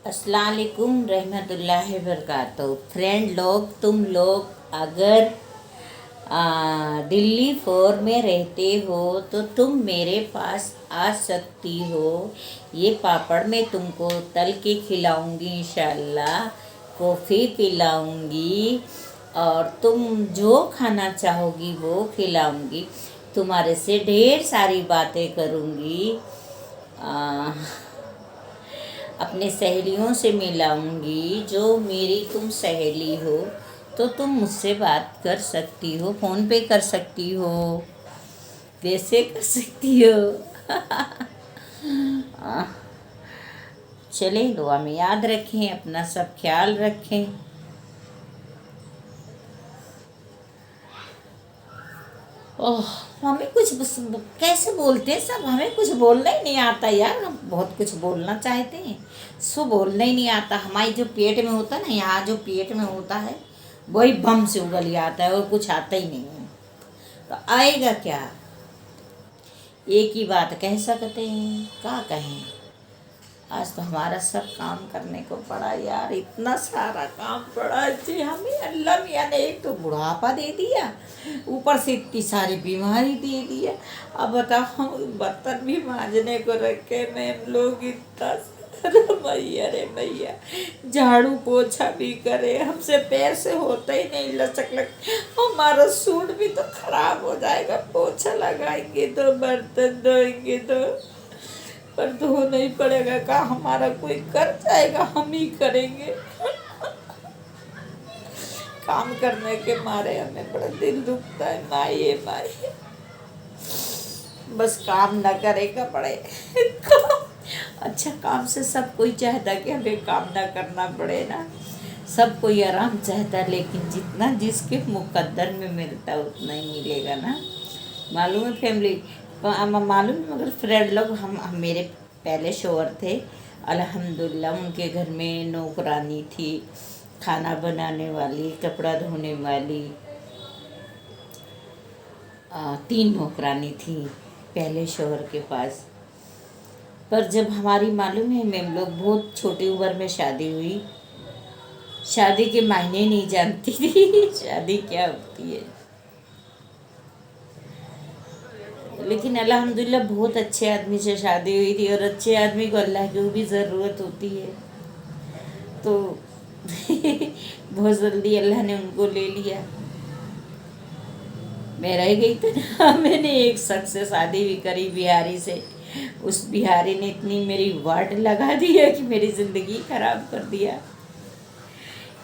अस्सलाम वालेकुम रहमतुल्लाहि वबरकातुहू। फ्रेंड लोग, तुम लोग अगर दिल्ली 4 में रहते हो तो तुम मेरे पास आ सकती हो। ये पापड़ मैं तुमको तल के खिलाऊंगी इंशाल्लाह, कॉफ़ी पिलाऊंगी और तुम जो खाना चाहोगी वो खिलाऊंगी। तुम्हारे से ढेर सारी बातें करूंगी, अपने सहेलियों से मिलाऊंगी। जो मेरी तुम सहेली हो तो तुम मुझसे बात कर सकती हो, फ़ोन पे कर सकती हो, कैसे कर सकती हो। चले, दुआ में याद रखें, अपना सब ख्याल रखें। ओह, हमें कुछ कैसे बोलते हैं सब, हमें कुछ बोलना ही नहीं आता यार। हम बहुत कुछ बोलना चाहते हैं, सो बोलना ही नहीं आता। हमारी जो पेट में होता है ना, यहाँ जो पेट में होता है वही बम से उगल आता है और कुछ आता ही नहीं है। तो आएगा क्या? एक ही बात कह सकते हैं, क्या कहें। आज तो हमारा सब काम करने को पड़ा यार, इतना सारा काम पड़ा जी हमें। अल्लाह मियाँ ने एक तो बुढ़ापा दे दिया, ऊपर से इतनी सारी बीमारी दे दिया। अब बताओ, हम बर्तन भी मांजने को रखे मैम लोग, इतना सारा भैया रे भैया, झाड़ू पोछा भी करे, हमसे पैर से होता ही नहीं लचक लग। हमारा सूट भी तो खराब हो जाएगा, पोछा लगाएंगे तो, बर्तन धोएंगे तो, पर धोना ही पड़ेगा। का हमारा कोई कर जाएगा, हम ही करेंगे। काम करने के मारे हमें बड़ा दिल दुखता है, माए माए, बस काम ना करेगा पड़े। अच्छा, काम से सब कोई चाहता कि हमें काम ना करना पड़े ना, सब कोई आराम चाहता है, लेकिन जितना जिसके मुकद्दर में मिलता है उतना ही मिलेगा ना। मालूम है फैमिली, मालूम है। मगर फ्रेंड लोग, हम मेरे पहले शोहर थे, अल्हम्दुलिल्लाह उनके घर में नौकरानी थी, खाना बनाने वाली, कपड़ा धोने वाली, 3 नौकरानी थी पहले शोहर के पास। पर जब हमारी, मालूम है मैम लोग, बहुत छोटी उम्र में शादी हुई, शादी के मायने नहीं जानती थी शादी क्या होती है। लेकिन अल्हम्दुलिल्लाह बहुत अच्छे आदमी से शादी हुई थी, और अच्छे आदमी को अल्लाह की भी ज़रूरत होती है। तो बहुत जल्दी अल्लाह ने उनको ले लिया। मैं रह गई थी ना। मैंने एक शख्स से शादी भी करी, बिहारी से। उस बिहारी ने इतनी मेरी वाट लगा दी है कि मेरी ज़िंदगी ख़राब कर दिया।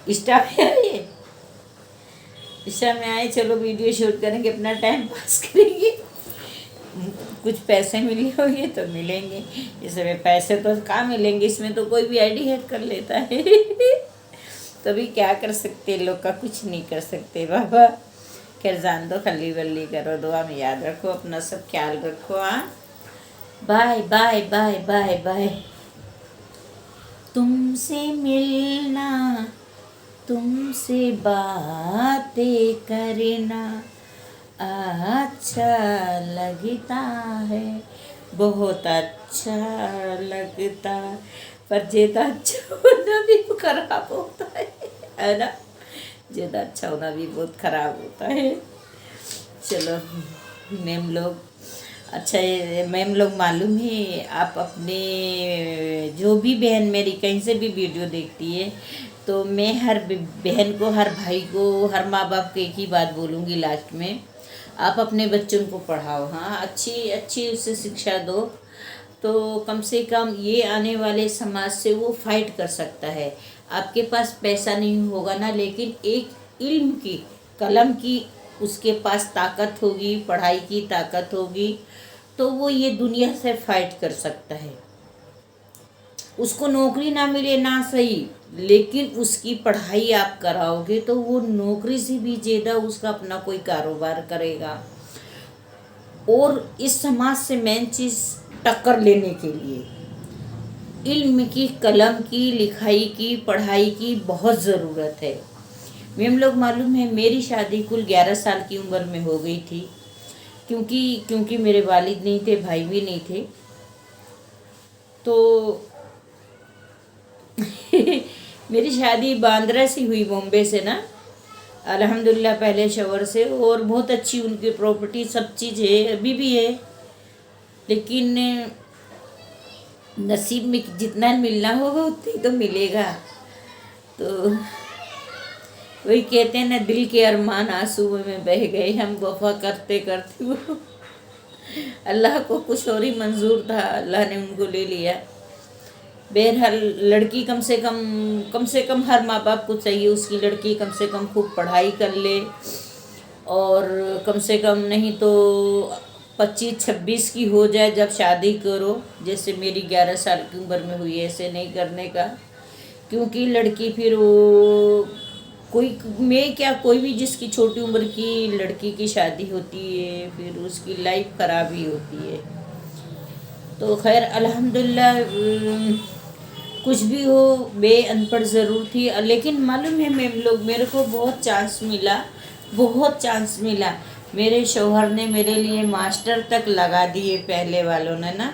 इंस्टा में आए, इंस्टा में आए, चलो वीडियो शूट करेंगे, अपना टाइम पास करेंगे, कुछ पैसे मिले होंगे तो मिलेंगे। इसमें पैसे तो कहाँ मिलेंगे, इसमें तो कोई भी आईडी हैक कर लेता है। तभी क्या कर सकते, लोग का कुछ नहीं कर सकते बाबा। खैर जान दो, खली वल्ली करो, दुआ में याद रखो, अपना सब ख्याल रखो। हाँ, bye bye bye bye bye. तुमसे मिलना, तुमसे बातें करना अच्छा लगता है, बहुत अच्छा लगता, पर ज़्यादा अच्छा होना भी खराब होता है ना। ज़्यादा अच्छा होना भी बहुत ख़राब होता है। चलो मैम लोग, अच्छा मैम लोग, मालूम है आप अपने, जो भी बहन मेरी कहीं से भी वीडियो देखती है, तो मैं हर बहन को, हर भाई को, हर माँ बाप को एक ही बात बोलूँगी लास्ट में, आप अपने बच्चों को पढ़ाओ। हाँ, अच्छी अच्छी उसे शिक्षा दो, तो कम से कम ये आने वाले समाज से वो फाइट कर सकता है। आपके पास पैसा नहीं होगा ना, लेकिन एक इल्म की, कलम की उसके पास ताकत होगी, पढ़ाई की ताकत होगी, तो वो ये दुनिया से फाइट कर सकता है। उसको नौकरी ना मिले ना सही, लेकिन उसकी पढ़ाई आप कराओगे तो वो नौकरी से भी ज़्यादा उसका अपना कोई कारोबार करेगा। और इस समाज से मेन चीज़, टक्कर लेने के लिए इल्म की, कलम की, लिखाई की, पढ़ाई की बहुत ज़रूरत है। मैम लोग, मालूम है मेरी शादी कुल 11 साल की उम्र में हो गई थी, क्योंकि मेरे वालिद नहीं थे, भाई भी नहीं थे। तो मेरी शादी बांद्रा से हुई, बॉम्बे से ना, अल्हम्दुलिल्लाह पहले शोहर से, और बहुत अच्छी उनकी प्रॉपर्टी सब चीज़ है, अभी भी है। लेकिन नसीब में जितना मिलना होगा उतना ही तो मिलेगा। तो वही कहते हैं ना, दिल के अरमान आंसू में बह गए, हम वफा करते करते वो अल्लाह को कुछ और ही मंजूर था, अल्लाह ने उनको ले लिया। बहरहाल लड़की कम से कम हर माँ बाप को चाहिए उसकी लड़की कम से कम खूब पढ़ाई कर ले, और कम से कम नहीं तो 25-26 की हो जाए जब शादी करो। जैसे मेरी 11 साल की उम्र में हुई, ऐसे नहीं करने का, क्योंकि लड़की फिर वो कोई, मैं क्या, कोई भी जिसकी छोटी उम्र की लड़की की शादी होती है फिर उसकी लाइफ ख़राब ही होती है। तो खैर अल्हम्दुलिल्लाह, कुछ भी हो, मैं अनपढ़ ज़रूर थी, लेकिन मालूम है मेरे को बहुत चांस मिला। मेरे शौहर ने मेरे लिए मास्टर तक लगा दिए, पहले वालों ने ना,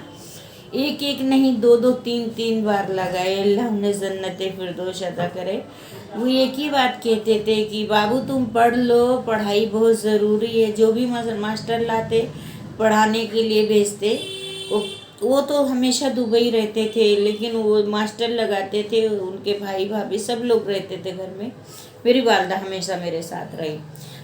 एक नहीं, दो, तीन बार लगाए। अल्लाह उन्हें जन्नते फिरदौस अता करे। वो एक ही बात कहते थे कि बाबू तुम पढ़ लो, पढ़ाई बहुत ज़रूरी है। जो भी मास्टर लाते पढ़ाने के लिए भेजते, वो तो हमेशा दुबई रहते थे, लेकिन वो मास्टर लगाते थे, उनके भाई भाभी सब लोग रहते थे घर में। मेरी वालदा हमेशा मेरे साथ रही,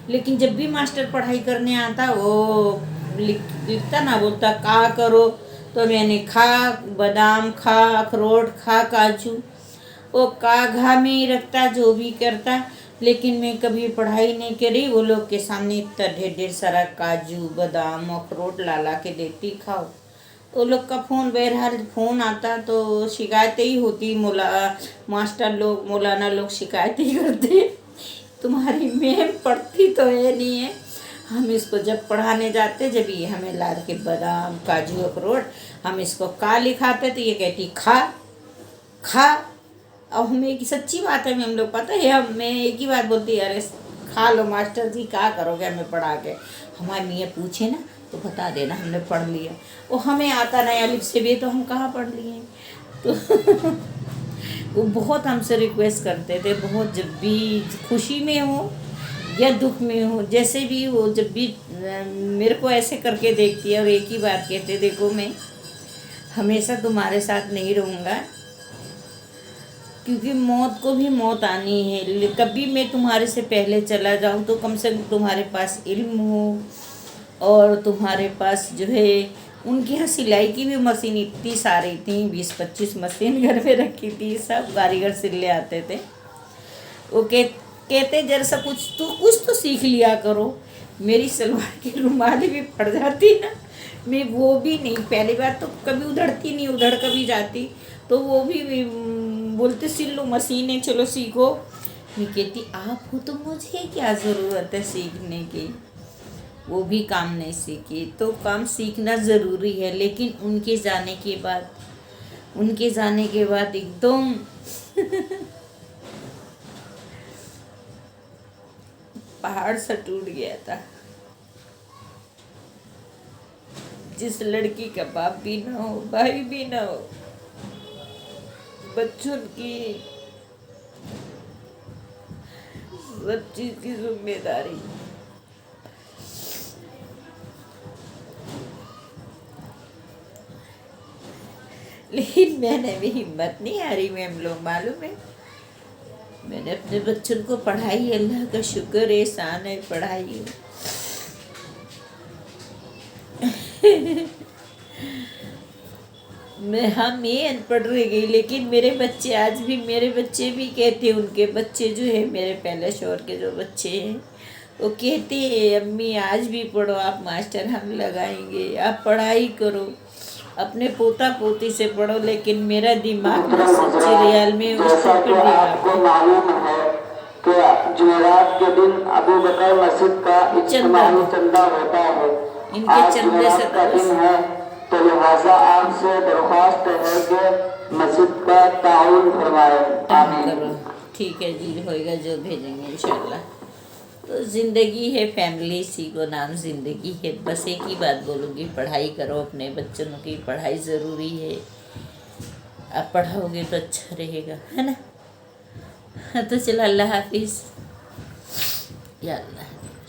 लेकिन जब भी मास्टर पढ़ाई करने आता वो लिखता ना, बोलता का करो, तो मैंने खा बादाम, खा अखरोट, खा काजू, वो का घा में ही रखता, जो भी करता। लेकिन मैं कभी पढ़ाई नहीं करी। वो लोग के सामने इतना ढेर सारा काजू बादाम अखरोट ला के देती, खाओ। वो लोग का बहरहाल फ़ोन आता तो शिकायतें ही होती, मास्टर लोग, मौलाना लोग शिकायत ही करते, तुम्हारी मैम पढ़ती तो है नहीं है। हम इसको जब पढ़ाने जाते, जब ये हमें ला के बादाम काजू अखरोट, हम इसको का लिखाते तो ये कहती खा। अब हमें एक सच्ची बात है, हम लोग पता है, मैं एक ही बात बोलती, अरे खा लो मास्टर जी, क्या करोगे हमें पढ़ा के। हमारे मियाँ पूछे ना तो बता देना हमने पढ़ लिया। वो हमें आता नहीं अलिफ से भी, तो हम कहाँ पढ़ लिए। तो वो बहुत हमसे रिक्वेस्ट करते थे, बहुत, जब भी खुशी में हो या दुख में हो, जैसे भी वो, जब भी मेरे को ऐसे करके देखती है और एक ही बात कहते, देखो मैं हमेशा तुम्हारे साथ नहीं रहूँगा, क्योंकि मौत को भी मौत आनी है। कभी मैं तुम्हारे से पहले चला जाऊँ तो कम से कम तुम्हारे पास इल्म हो, और तुम्हारे पास जो है, उनके यहाँ सिलाई की भी मशीन इतनी सारी थी, 20-25 मशीन घर में रखी थी, सब कारीगर सिलने आते थे। वो कहते जरा सा कुछ तो सीख लिया करो। मेरी सलवार की रुमाली भी पड़ जाती ना, मैं वो भी नहीं, पहली बार तो कभी उधड़ती नहीं, उधड़ कभी जाती तो वो भी बोलते सिल लो, मशीन है, चलो सीखो। मैं कहती आप हो तो मुझे क्या ज़रूरत है सीखने की। वो भी काम नहीं सीखी। तो काम सीखना ज़रूरी है, लेकिन उनके जाने के बाद एकदम पहाड़ सा टूट गया था। जिस लड़की का बाप भी ना हो, भाई भी ना हो, बच्चों की सब चीज़ की जिम्मेदारी, लेकिन मैंने भी हिम्मत नहीं हारी। मैम लोग मालूम है, मैंने अपने बच्चों को पढ़ाई, अल्लाह का शुक्र है, एहसान है, पढ़ाई। मैं अनपढ़ रह गई, लेकिन मेरे बच्चे भी कहते, उनके बच्चे जो है, मेरे पहले शौहर के जो बच्चे हैं, वो कहते हैं अम्मी आज भी पढ़ो, आप मास्टर हम लगाएंगे, आप पढ़ाई करो, अपने पोता पोती से पढ़ो। लेकिन मेरा दिमाग ना सच्चे रियाल में उसको मालूम है कि जुमेरात के दिन अबू बकर मस्जिद का इज्तिमाई चंदा होता है। इनके चंदे से का दिन है, तो लिहाजा आपसे दरख्वास्त है कि मस्जिद का ताउन फरमाए। करो, ठीक है जी, होएगा जो भेजेंगे इंशाल्लाह। तो ज़िंदगी है फैमिली, इसी को नाम ज़िंदगी है। बस एक ही बात बोलूँगी, पढ़ाई करो, अपने बच्चों की पढ़ाई ज़रूरी है। आप पढ़ाओगे तो अच्छा रहेगा, है ना। तो चलो अल्लाह हाफिज़, या अल्लाह।